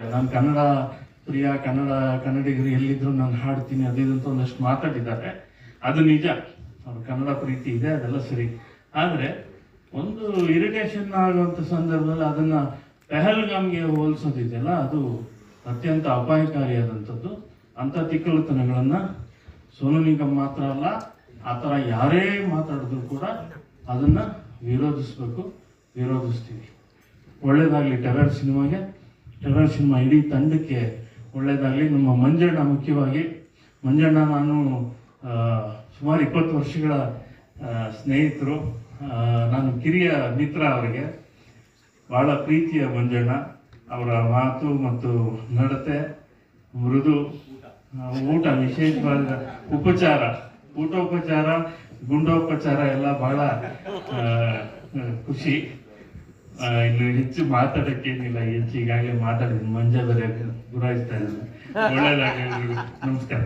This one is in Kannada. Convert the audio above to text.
ನಾನು ಕನ್ನಡ ಪ್ರಿಯ, ಕನ್ನಡಿಗರು ಎಲ್ಲಿದ್ರು ನಾನು ಹಾಡ್ತೀನಿ ಅದು ಇದು ಅಂತ ಒಂದಷ್ಟು ಮಾತಾಡಿದ್ದಾರೆ. ಅದು ನಿಜ, ಅವ್ರ ಕನ್ನಡ ಪ್ರೀತಿ ಇದೆ, ಅದೆಲ್ಲ ಸರಿ. ಆದರೆ ಒಂದು ಇರಿಟೇಷನ್ ಆಗುವಂಥ ಸಂದರ್ಭದಲ್ಲಿ ಅದನ್ನು ಪೆಹಲ್ಗಾಮ್ಗೆ ಹೋಲಿಸೋದಿದೆಯಲ್ಲ, ಅದು ಅತ್ಯಂತ ಅಪಾಯಕಾರಿಯಾದಂಥದ್ದು. ಅಂಥ ತಿಕ್ಕಲುತನಗಳನ್ನು ಸೋನು ನಿಗಮ್ ಮಾತ್ರ ಅಲ್ಲ, ಆ ಥರ ಯಾರೇ ಮಾತಾಡಿದ್ರು ಕೂಡ ಅದನ್ನು ವಿರೋಧಿಸ್ಬೇಕು, ವಿರೋಧಿಸ್ತೀವಿ. ಒಳ್ಳೆಯದಾಗಲಿ ಟೆರರ್ ಸಿನಿಮಾಗೆ, ಟೆರರ್ ಸಿನಿಮಾ ಇಡೀ ತಂಡಕ್ಕೆ ಒಳ್ಳೆಯದಾಗಲಿ. ನಮ್ಮ ಮಂಜಣ್ಣ ಮುಖ್ಯವಾಗಿ, ಮಂಜಣ್ಣ ನಾನು ಸುಮಾರು 20 ವರ್ಷಗಳ ಸ್ನೇಹಿತರು, ನಾನು ಕಿರಿಯ ಮಿತ್ರ. ಅವರಿಗೆ ಭಾಳ ಪ್ರೀತಿಯ ಮಂಜಣ್ಣ. ಅವರ ಮಾತು ಮತ್ತು ನಡತೆ, ಮೃದು ಊಟ, ವಿಶೇಷವಾದ ಉಪಚಾರ, ಊಟೋಪಚಾರ, ಗುಂಡೋಪಚಾರ ಎಲ್ಲ ಭಾಳ ಖುಷಿ. ಇನ್ನು ಹೆಚ್ಚು ಮಾತಾಡೋಕ್ಕೇನಿಲ್ಲ, ಹೆಚ್ಚು ಈಗಾಗಲೇ ಮಾತಾಡಿದ್ದೀನಿ. ಮಂಜ ಬೇರೆ ಗುರಾಯಿಸ್ತಾ ಇದ್ದೀನಿ. ಒಳ್ಳೆಯದಾಗಲಿ, ನಮಸ್ಕಾರ.